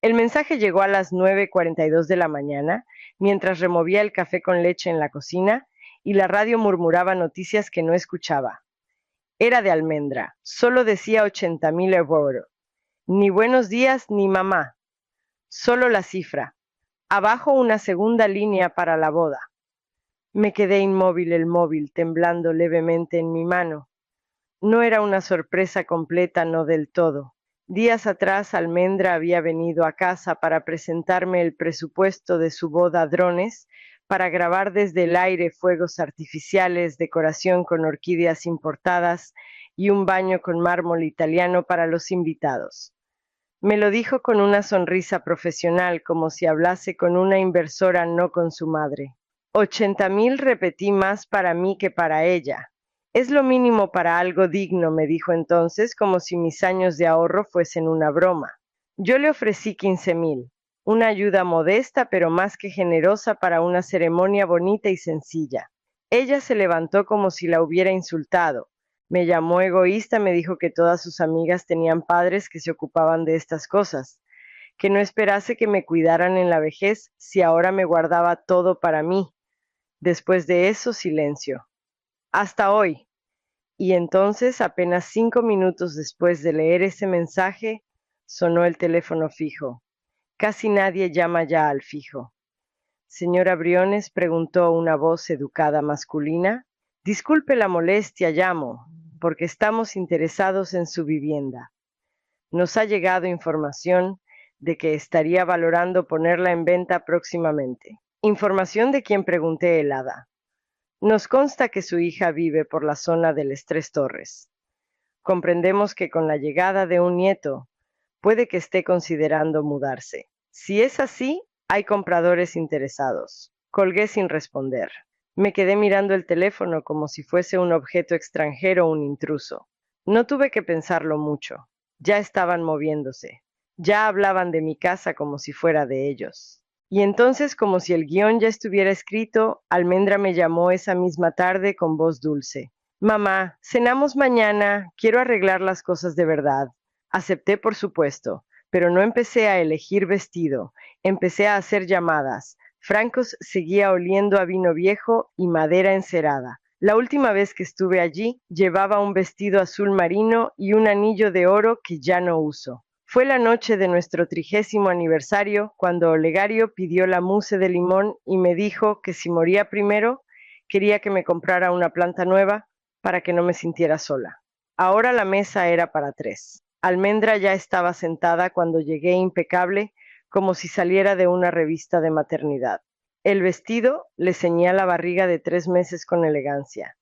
El mensaje llegó a las 9:42 de la mañana, mientras removía el café con leche en la cocina y la radio murmuraba noticias que no escuchaba. Era de Almendra, solo decía 80.000 euros. Ni buenos días ni mamá, solo la cifra. Abajo una segunda línea para la boda. Me quedé inmóvil, el móvil temblando levemente en mi mano. No era una sorpresa completa, no del todo. Días atrás Almendra había venido a casa para presentarme el presupuesto de su boda a drones, para grabar desde el aire fuegos artificiales, decoración con orquídeas importadas y un baño con mármol italiano para los invitados. Me lo dijo con una sonrisa profesional, como si hablase con una inversora, no con su madre. 80.000, repetí, más para mí que para ella. Es lo mínimo para algo digno, me dijo entonces, como si mis años de ahorro fuesen una broma. Yo le ofrecí 15.000, una ayuda modesta pero más que generosa para una ceremonia bonita y sencilla. Ella se levantó como si la hubiera insultado. Me llamó egoísta, me dijo que todas sus amigas tenían padres que se ocupaban de estas cosas, que no esperase que me cuidaran en la vejez si ahora me guardaba todo para mí. Después de eso, silencio. Hasta hoy. Y entonces, apenas 5 minutos después de leer ese mensaje, sonó el teléfono fijo. Casi nadie llama ya al fijo. Señora Briones, preguntó una voz educada masculina. Disculpe la molestia, llamo, porque estamos interesados en su vivienda. Nos ha llegado información de que estaría valorando ponerla en venta próximamente. Información de quien, pregunté helada. Nos consta que su hija vive por la zona de las Tres Torres. Comprendemos que con la llegada de un nieto, puede que esté considerando mudarse. Si es así, hay compradores interesados. Colgué sin responder. Me quedé mirando el teléfono como si fuese un objeto extranjero o un intruso. No tuve que pensarlo mucho. Ya estaban moviéndose. Ya hablaban de mi casa como si fuera de ellos. Y entonces, como si el guión ya estuviera escrito, Almendra me llamó esa misma tarde con voz dulce. Mamá, cenamos mañana, quiero arreglar las cosas de verdad. Acepté, por supuesto, pero no empecé a elegir vestido, empecé a hacer llamadas. Francos seguía oliendo a vino viejo y madera encerada. La última vez que estuve allí, llevaba un vestido azul marino y un anillo de oro que ya no uso. Fue la noche de nuestro 30º aniversario cuando Olegario pidió la mousse de limón y me dijo que si moría primero, quería que me comprara una planta nueva para que no me sintiera sola. Ahora la mesa era para tres. Almendra ya estaba sentada cuando llegué, impecable, como si saliera de una revista de maternidad. El vestido le ceñía la barriga de 3 meses con elegancia,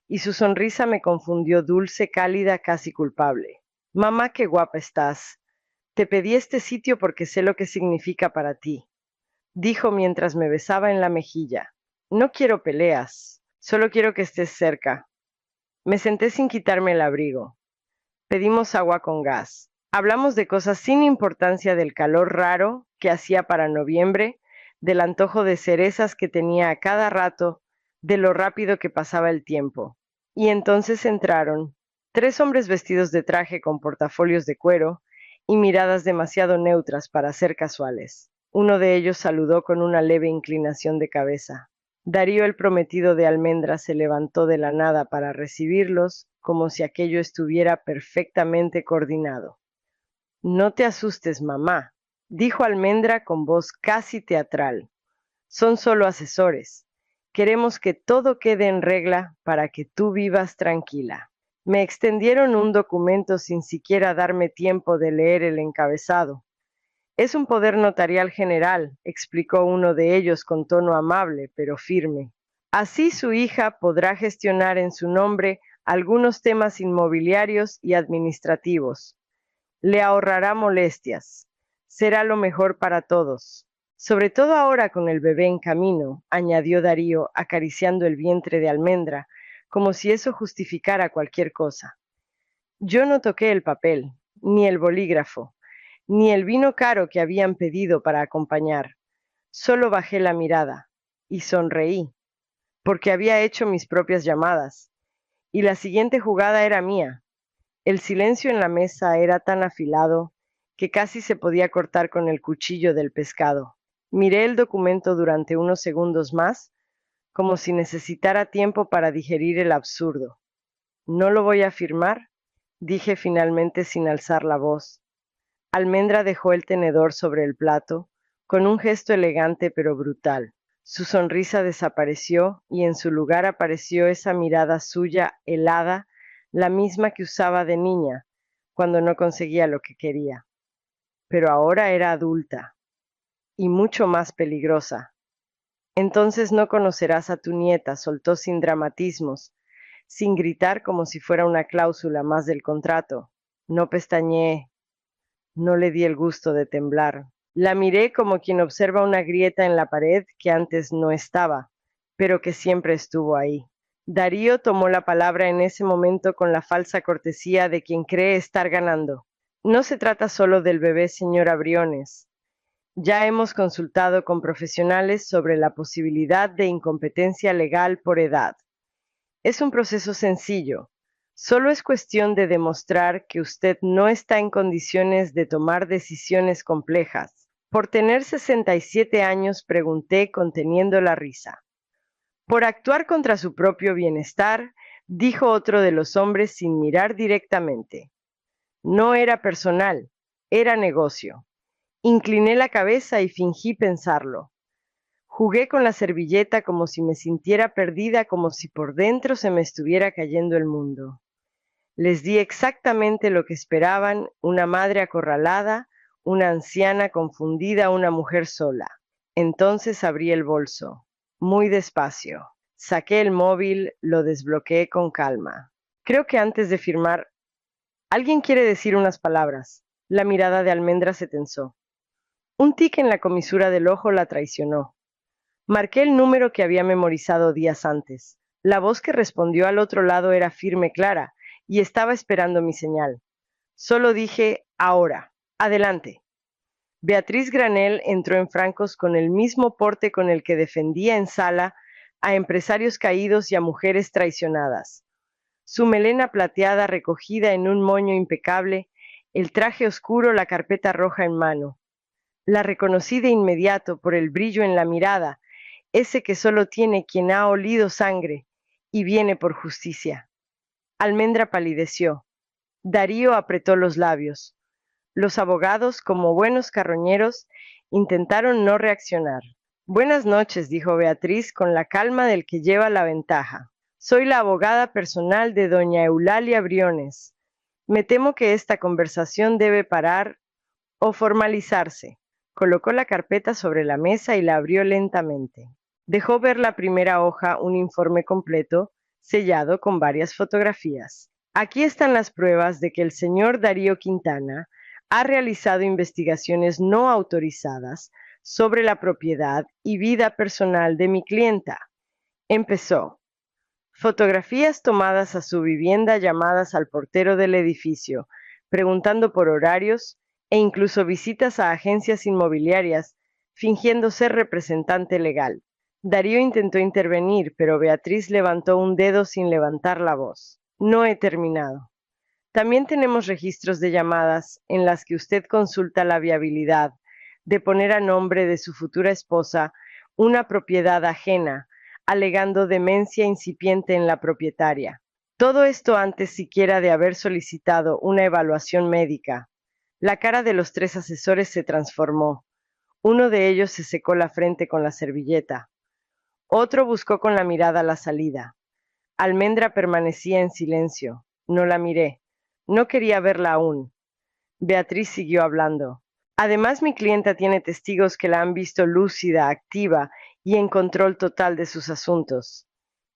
y su sonrisa me confundió, dulce, cálida, casi culpable. Mamá, qué guapa estás. Te pedí este sitio porque sé lo que significa para ti, dijo mientras me besaba en la mejilla. No quiero peleas, solo quiero que estés cerca. Me senté sin quitarme el abrigo. Pedimos agua con gas. Hablamos de cosas sin importancia, del calor raro que hacía para noviembre, del antojo de cerezas que tenía a cada rato, de lo rápido que pasaba el tiempo. Y entonces entraron 3 hombres vestidos de traje con portafolios de cuero y miradas demasiado neutras para ser casuales. Uno de ellos saludó con una leve inclinación de cabeza. Darío, el prometido de Almendra, se levantó de la nada para recibirlos, como si aquello estuviera perfectamente coordinado. No te asustes, mamá, dijo Almendra con voz casi teatral. Son solo asesores. Queremos que todo quede en regla para que tú vivas tranquila. Me extendieron un documento sin siquiera darme tiempo de leer el encabezado. Es un poder notarial general, explicó uno de ellos con tono amable pero firme. Así su hija podrá gestionar en su nombre algunos temas inmobiliarios y administrativos. Le ahorrará molestias. Será lo mejor para todos. Sobre todo ahora con el bebé en camino, añadió Darío, acariciando el vientre de Almendra, como si eso justificara cualquier cosa. Yo no toqué el papel, ni el bolígrafo, ni el vino caro que habían pedido para acompañar. Solo bajé la mirada y sonreí, porque había hecho mis propias llamadas, y la siguiente jugada era mía. El silencio en la mesa era tan afilado que casi se podía cortar con el cuchillo del pescado. Miré el documento durante unos segundos más, como si necesitara tiempo para digerir el absurdo. No lo voy a firmar, dije finalmente sin alzar la voz. Almendra dejó el tenedor sobre el plato, con un gesto elegante pero brutal. Su sonrisa desapareció y en su lugar apareció esa mirada suya helada, la misma que usaba de niña, cuando no conseguía lo que quería. Pero ahora era adulta y mucho más peligrosa. Entonces no conocerás a tu nieta, soltó sin dramatismos, sin gritar como si fuera una cláusula más del contrato. No pestañeé, no le di el gusto de temblar. La miré como quien observa una grieta en la pared que antes no estaba, pero que siempre estuvo ahí. Darío tomó la palabra en ese momento con la falsa cortesía de quien cree estar ganando. No se trata solo del bebé, señora Briones. Ya hemos consultado con profesionales sobre la posibilidad de incompetencia legal por edad. Es un proceso sencillo. Solo es cuestión de demostrar que usted no está en condiciones de tomar decisiones complejas. Por tener 67 años, pregunté conteniendo la risa. Por actuar contra su propio bienestar, dijo otro de los hombres sin mirar directamente. No era personal, era negocio. Incliné la cabeza y fingí pensarlo. Jugué con la servilleta como si me sintiera perdida, como si por dentro se me estuviera cayendo el mundo. Les di exactamente lo que esperaban, una madre acorralada, una anciana confundida, una mujer sola. Entonces abrí el bolso, muy despacio. Saqué el móvil, lo desbloqueé con calma. Creo que antes de firmar, alguien quiere decir unas palabras. La mirada de Almendra se tensó. Un tic en la comisura del ojo la traicionó. Marqué el número que había memorizado días antes. La voz que respondió al otro lado era firme, clara, y estaba esperando mi señal. Solo dije, ahora, adelante. Beatriz Granel entró en francos con el mismo porte con el que defendía en sala a empresarios caídos y a mujeres traicionadas. Su melena plateada recogida en un moño impecable, el traje oscuro, la carpeta roja en mano. La reconocí de inmediato por el brillo en la mirada, ese que solo tiene quien ha olido sangre y viene por justicia. Almendra palideció. Darío apretó los labios. Los abogados, como buenos carroñeros, intentaron no reaccionar. Buenas noches, dijo Beatriz con la calma del que lleva la ventaja. Soy la abogada personal de doña Eulalia Briones. Me temo que esta conversación debe parar o formalizarse. Colocó la carpeta sobre la mesa y la abrió lentamente. Dejó ver la primera hoja, un informe completo, sellado con varias fotografías. Aquí están las pruebas de que el señor Darío Quintana ha realizado investigaciones no autorizadas sobre la propiedad y vida personal de mi clienta. Empezó. Fotografías tomadas a su vivienda, llamadas al portero del edificio, preguntando por horarios e incluso visitas a agencias inmobiliarias, fingiendo ser representante legal. Darío intentó intervenir, pero Beatriz levantó un dedo sin levantar la voz. No he terminado. También tenemos registros de llamadas en las que usted consulta la viabilidad de poner a nombre de su futura esposa una propiedad ajena, alegando demencia incipiente en la propietaria. Todo esto antes siquiera de haber solicitado una evaluación médica. La cara de los tres asesores se transformó. Uno de ellos se secó la frente con la servilleta. Otro buscó con la mirada la salida. Almendra permanecía en silencio. No la miré. No quería verla aún. Beatriz siguió hablando. Además, mi clienta tiene testigos que la han visto lúcida, activa y en control total de sus asuntos.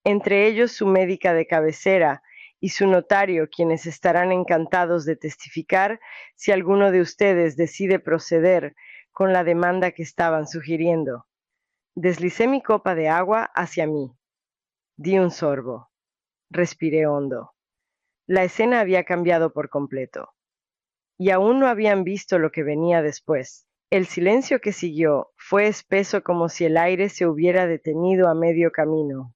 Entre ellos su médica de cabecera y su notario, quienes estarán encantados de testificar si alguno de ustedes decide proceder con la demanda que estaban sugiriendo. Deslicé mi copa de agua hacia mí. Di un sorbo. Respiré hondo. La escena había cambiado por completo. Y aún no habían visto lo que venía después. El silencio que siguió fue espeso como si el aire se hubiera detenido a medio camino.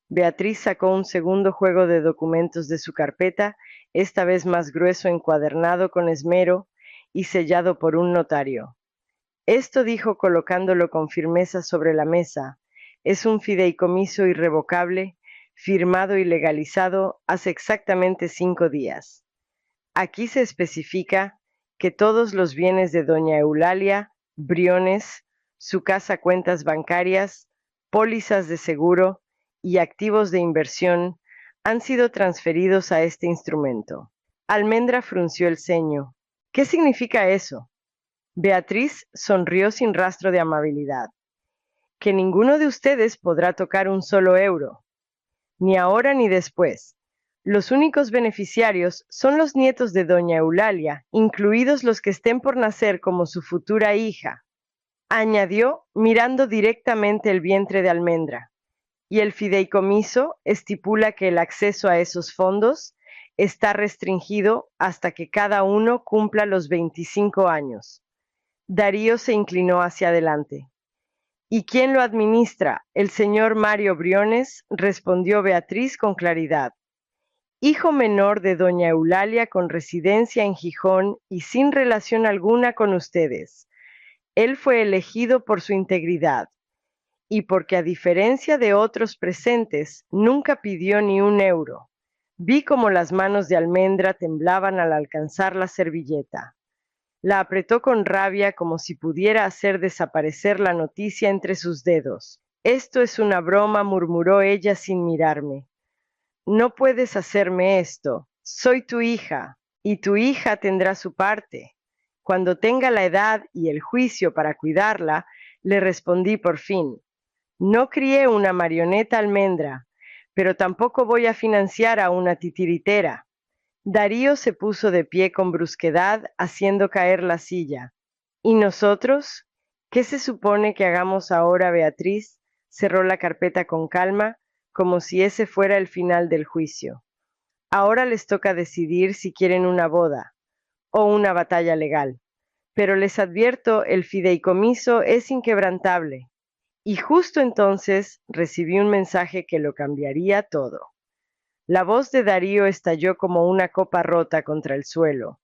Beatriz sacó un segundo juego de documentos de su carpeta, esta vez más grueso, encuadernado con esmero, y sellado por un notario. Esto dijo colocándolo con firmeza sobre la mesa. Es un fideicomiso irrevocable, firmado y legalizado hace exactamente 5 días. Aquí se especifica que todos los bienes de doña Eulalia, Briones, su casa, cuentas bancarias, pólizas de seguro y activos de inversión han sido transferidos a este instrumento. Almendra frunció el ceño. ¿Qué significa eso? Beatriz sonrió sin rastro de amabilidad. Que ninguno de ustedes podrá tocar un solo euro, ni ahora ni después. Los únicos beneficiarios son los nietos de doña Eulalia, incluidos los que estén por nacer como su futura hija, añadió mirando directamente el vientre de Almendra. Y el fideicomiso estipula que el acceso a esos fondos está restringido hasta que cada uno cumpla los 25 años. Darío se inclinó hacia adelante. ¿Y quién lo administra? El señor Mario Briones, respondió Beatriz con claridad. Hijo menor de doña Eulalia con residencia en Gijón y sin relación alguna con ustedes. Él fue elegido por su integridad y porque a diferencia de otros presentes, nunca pidió ni un euro. Vi como las manos de Almendra temblaban al alcanzar la servilleta. La apretó con rabia como si pudiera hacer desaparecer la noticia entre sus dedos. Esto es una broma, murmuró ella sin mirarme. No puedes hacerme esto. Soy tu hija, y tu hija tendrá su parte. Cuando tenga la edad y el juicio para cuidarla, le respondí por fin. No crié una marioneta Almendra, pero tampoco voy a financiar a una titiritera. Darío se puso de pie con brusquedad, haciendo caer la silla. ¿Y nosotros? ¿Qué se supone que hagamos ahora, Beatriz? Cerró la carpeta con calma, como si ese fuera el final del juicio. Ahora les toca decidir si quieren una boda o una batalla legal. Pero les advierto, el fideicomiso es inquebrantable. Y justo entonces recibí un mensaje que lo cambiaría todo. La voz de Darío estalló como una copa rota contra el suelo.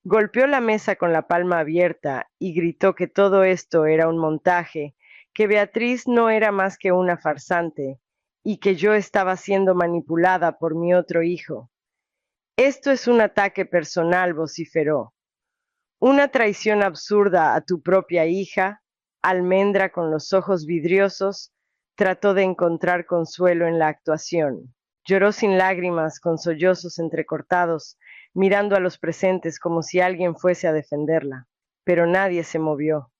Golpeó la mesa con la palma abierta y gritó que todo esto era un montaje, que Beatriz no era más que una farsante y que yo estaba siendo manipulada por mi otro hijo. Esto es un ataque personal, vociferó. Una traición absurda a tu propia hija. Almendra, con los ojos vidriosos, trató de encontrar consuelo en la actuación. Lloró sin lágrimas, con sollozos entrecortados, mirando a los presentes como si alguien fuese a defenderla. Pero nadie se movió,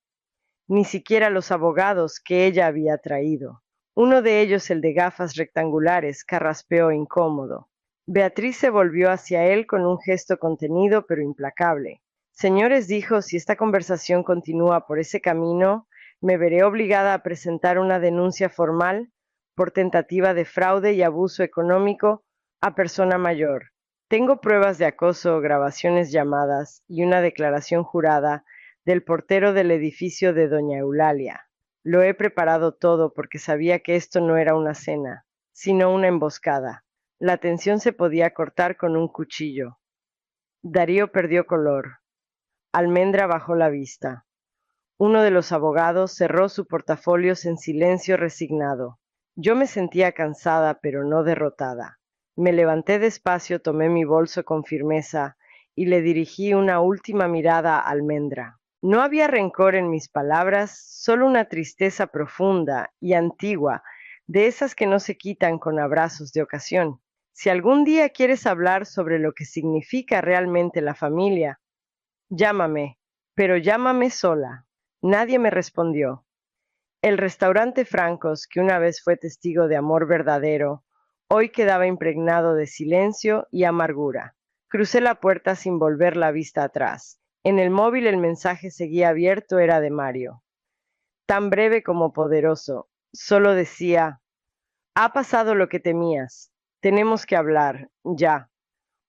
ni siquiera los abogados que ella había traído. Uno de ellos, el de gafas rectangulares, carraspeó incómodo. Beatriz se volvió hacia él con un gesto contenido pero implacable. Señores, dijo, si esta conversación continúa por ese camino, me veré obligada a presentar una denuncia formal por tentativa de fraude y abuso económico a persona mayor. Tengo pruebas de acoso, grabaciones llamadas y una declaración jurada del portero del edificio de doña Eulalia. Lo he preparado todo porque sabía que esto no era una cena, sino una emboscada. La tensión se podía cortar con un cuchillo. Darío perdió color. Almendra bajó la vista. Uno de los abogados cerró su portafolios en silencio resignado. Yo me sentía cansada, pero no derrotada. Me levanté despacio, tomé mi bolso con firmeza y le dirigí una última mirada a Almendra. No había rencor en mis palabras, solo una tristeza profunda y antigua, de esas que no se quitan con abrazos de ocasión. Si algún día quieres hablar sobre lo que significa realmente la familia, llámame, pero llámame sola. Nadie me respondió. El restaurante Francos, que una vez fue testigo de amor verdadero, hoy quedaba impregnado de silencio y amargura. Crucé la puerta sin volver la vista atrás. En el móvil el mensaje seguía abierto, era de Mario. Tan breve como poderoso. Solo decía, ha pasado lo que temías. Tenemos que hablar, ya.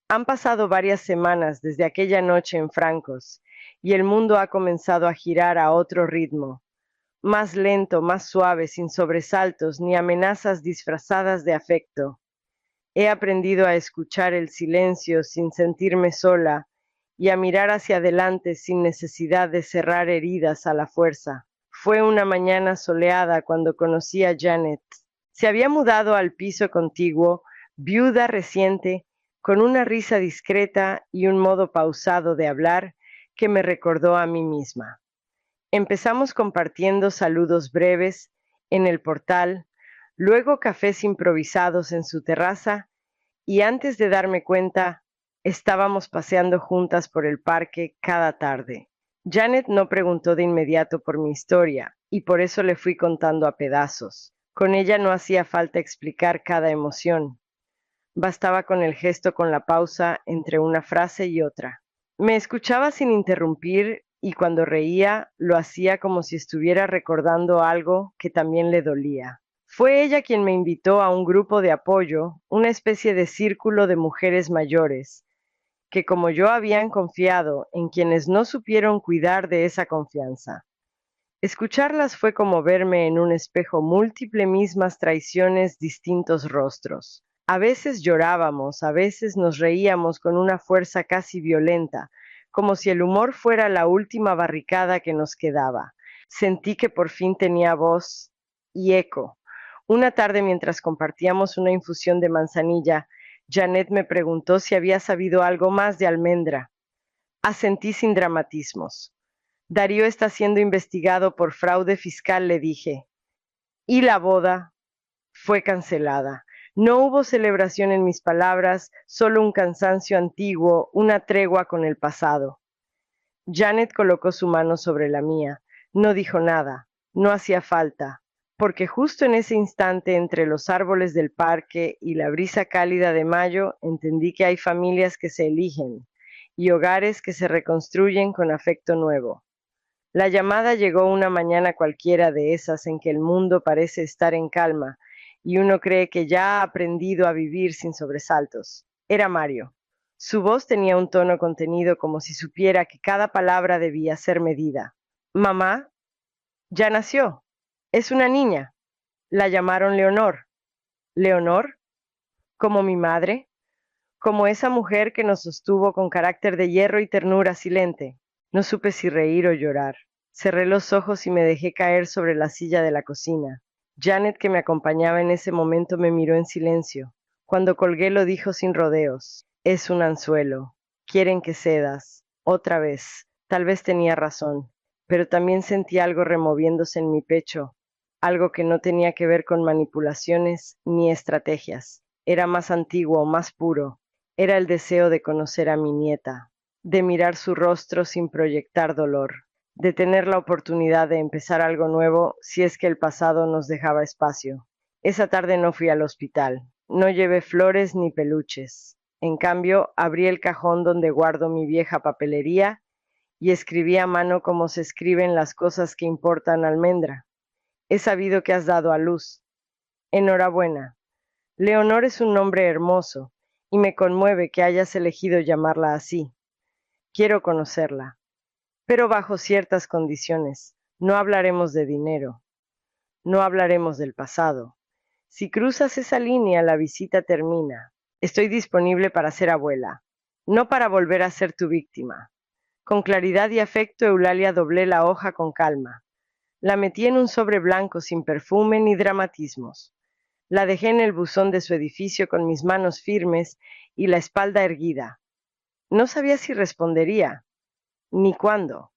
Han pasado varias semanas desde aquella noche en Francos, y el mundo ha comenzado a girar a otro ritmo, más lento, más suave, sin sobresaltos ni amenazas disfrazadas de afecto. He aprendido a escuchar el silencio sin sentirme sola y a mirar hacia adelante sin necesidad de cerrar heridas a la fuerza. Fue una mañana soleada cuando conocí a Janet. Se había mudado al piso contiguo, viuda reciente, con una risa discreta y un modo pausado de hablar que me recordó a mí misma. Empezamos compartiendo saludos breves en el portal, luego cafés improvisados en su terraza, y antes de darme cuenta, estábamos paseando juntas por el parque cada tarde. Janet no preguntó de inmediato por mi historia, y por eso le fui contando a pedazos. Con ella no hacía falta explicar cada emoción. Bastaba con el gesto, con la pausa entre una frase y otra. Me escuchaba sin interrumpir y cuando reía lo hacía como si estuviera recordando algo que también le dolía. Fue ella quien me invitó a un grupo de apoyo, una especie de círculo de mujeres mayores, que como yo habían confiado en quienes no supieron cuidar de esa confianza. Escucharlas fue como verme en un espejo múltiple mismas traiciones, distintos rostros. A veces llorábamos, a veces nos reíamos con una fuerza casi violenta, como si el humor fuera la última barricada que nos quedaba. Sentí que por fin tenía voz y eco. Una tarde mientras compartíamos una infusión de manzanilla, Janet me preguntó si había sabido algo más de Almendra. Asentí sin dramatismos. Darío está siendo investigado por fraude fiscal, le dije. Y la boda fue cancelada. No hubo celebración en mis palabras, solo un cansancio antiguo, una tregua con el pasado. Janet colocó su mano sobre la mía. No dijo nada. No hacía falta, porque justo en ese instante, entre los árboles del parque y la brisa cálida de mayo, entendí que hay familias que se eligen y hogares que se reconstruyen con afecto nuevo. La llamada llegó una mañana cualquiera de esas en que el mundo parece estar en calma y uno cree que ya ha aprendido a vivir sin sobresaltos. Era Mario. Su voz tenía un tono contenido como si supiera que cada palabra debía ser medida. Mamá, ya nació. Es una niña. La llamaron Leonor. ¿Leonor? ¿Como mi madre? Como esa mujer que nos sostuvo con carácter de hierro y ternura silente. No supe si reír o llorar. Cerré los ojos y me dejé caer sobre la silla de la cocina. Janet, que me acompañaba en ese momento, me miró en silencio. Cuando colgué lo dijo sin rodeos. Es un anzuelo. Quieren que cedas. Otra vez. Tal vez tenía razón. Pero también sentí algo removiéndose en mi pecho. Algo que no tenía que ver con manipulaciones ni estrategias. Era más antiguo, más puro. Era el deseo de conocer a mi nieta, de mirar su rostro sin proyectar dolor, de tener la oportunidad de empezar algo nuevo si es que el pasado nos dejaba espacio. Esa tarde no fui al hospital, no llevé flores ni peluches. En cambio, abrí el cajón donde guardo mi vieja papelería y escribí a mano como se escriben las cosas que importan, Almendra. He sabido que has dado a luz. Enhorabuena. Leonor es un nombre hermoso y me conmueve que hayas elegido llamarla así. Quiero conocerla, pero bajo ciertas condiciones. No hablaremos de dinero, no hablaremos del pasado. Si cruzas esa línea, la visita termina. Estoy disponible para ser abuela, no para volver a ser tu víctima. Con claridad y afecto, Eulalia doblé la hoja con calma. La metí en un sobre blanco sin perfume ni dramatismos. La dejé en el buzón de su edificio con mis manos firmes y la espalda erguida. No sabía si respondería, ni cuándo,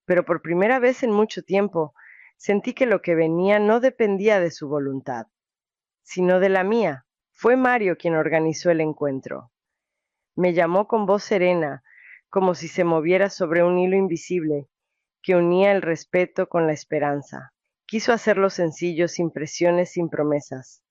pero por primera vez en mucho tiempo sentí que lo que venía no dependía de su voluntad, sino de la mía. Fue Mario quien organizó el encuentro. Me llamó con voz serena, como si se moviera sobre un hilo invisible que unía el respeto con la esperanza. Quiso hacerlo sencillo, sin presiones, sin promesas.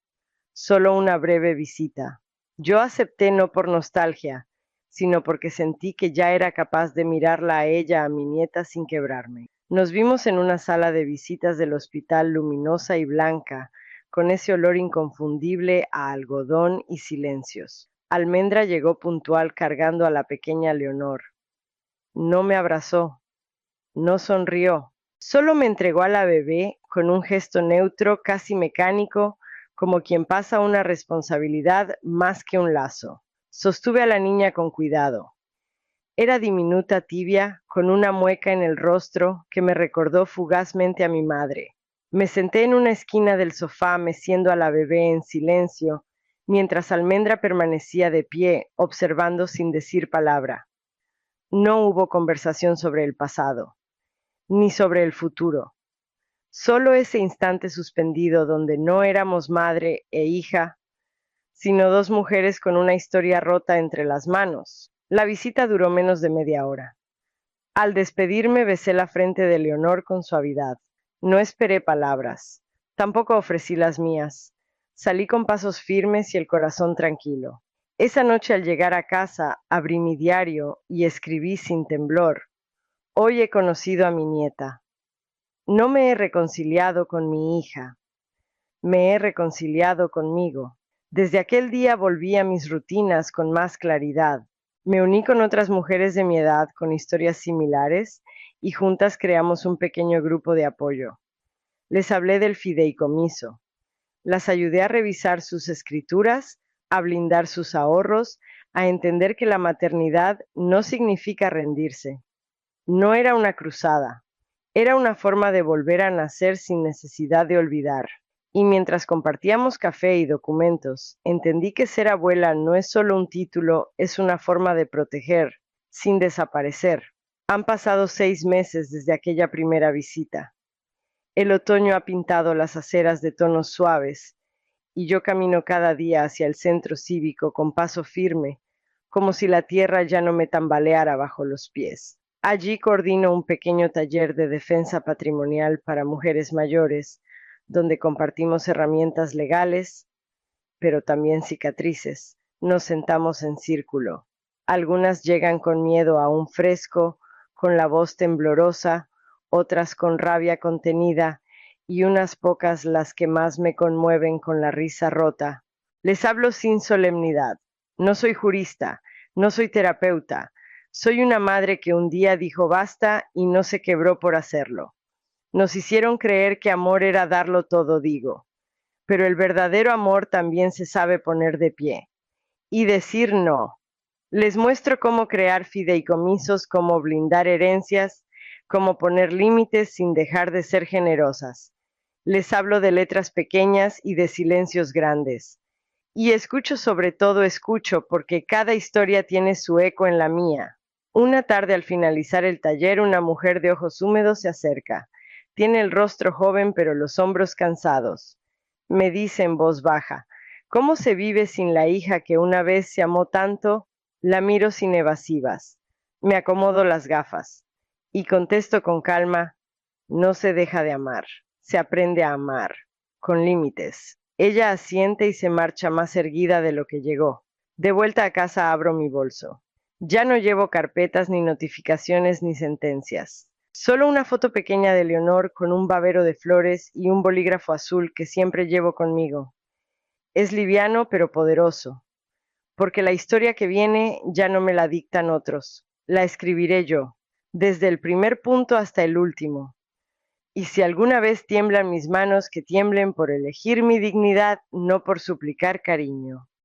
Solo una breve visita. Yo acepté no por nostalgia, sino porque sentí que ya era capaz de mirarla a ella, a mi nieta, sin quebrarme. Nos vimos en una sala de visitas del hospital luminosa y blanca, con ese olor inconfundible a algodón y silencios. Almendra llegó puntual cargando a la pequeña Leonor. No me abrazó, no sonrió, solo me entregó a la bebé con un gesto neutro, casi mecánico, como quien pasa una responsabilidad más que un lazo. Sostuve a la niña con cuidado. Era diminuta, tibia, con una mueca en el rostro que me recordó fugazmente a mi madre. Me senté en una esquina del sofá meciendo a la bebé en silencio, mientras Almendra permanecía de pie, observando sin decir palabra. No hubo conversación sobre el pasado, ni sobre el futuro. Solo ese instante suspendido donde no éramos madre e hija, sino dos mujeres con una historia rota entre las manos. La visita duró menos de media hora. Al despedirme besé la frente de Leonor con suavidad. No esperé palabras. Tampoco ofrecí las mías. Salí con pasos firmes y el corazón tranquilo. Esa noche al llegar a casa abrí mi diario y escribí sin temblor. Hoy he conocido a mi nieta. No me he reconciliado con mi hija. Me he reconciliado conmigo. Desde aquel día volví a mis rutinas con más claridad. Me uní con otras mujeres de mi edad con historias similares y juntas creamos un pequeño grupo de apoyo. Les hablé del fideicomiso. Las ayudé a revisar sus escrituras, a blindar sus ahorros, a entender que la maternidad no significa rendirse. No era una cruzada, era una forma de volver a nacer sin necesidad de olvidar. Y mientras compartíamos café y documentos, entendí que ser abuela no es solo un título, es una forma de proteger, sin desaparecer. Han pasado 6 meses desde aquella primera visita. El otoño ha pintado las aceras de tonos suaves, y yo camino cada día hacia el centro cívico con paso firme, como si la tierra ya no me tambaleara bajo los pies. Allí coordino un pequeño taller de defensa patrimonial para mujeres mayores, donde compartimos herramientas legales, pero también cicatrices. Nos sentamos en círculo. Algunas llegan con miedo aún fresco, con la voz temblorosa, otras con rabia contenida, y unas pocas las que más me conmueven con la risa rota. Les hablo sin solemnidad. No soy jurista, no soy terapeuta. Soy una madre que un día dijo basta y no se quebró por hacerlo. Nos hicieron creer que amor era darlo todo, digo, pero el verdadero amor también se sabe poner de pie y decir no. Les muestro cómo crear fideicomisos, cómo blindar herencias, cómo poner límites sin dejar de ser generosas. Les hablo de letras pequeñas y de silencios grandes. Y escucho, sobre todo escucho, porque cada historia tiene su eco en la mía. Una tarde al finalizar el taller, una mujer de ojos húmedos se acerca. Tiene el rostro joven pero los hombros cansados. Me dice en voz baja, ¿cómo se vive sin la hija que una vez se amó tanto? La miro sin evasivas. Me acomodo las gafas y contesto con calma, no se deja de amar, se aprende a amar, con límites. Ella asiente y se marcha más erguida de lo que llegó. De vuelta a casa abro mi bolso. Ya no llevo carpetas, ni notificaciones, ni sentencias. Solo una foto pequeña de Leonor con un babero de flores y un bolígrafo azul que siempre llevo conmigo. Es liviano pero poderoso, porque la historia que viene ya no me la dictan otros. La escribiré yo, desde el primer punto hasta el último. Y si alguna vez tiemblan mis manos, que tiemblen por elegir mi dignidad, no por suplicar cariño.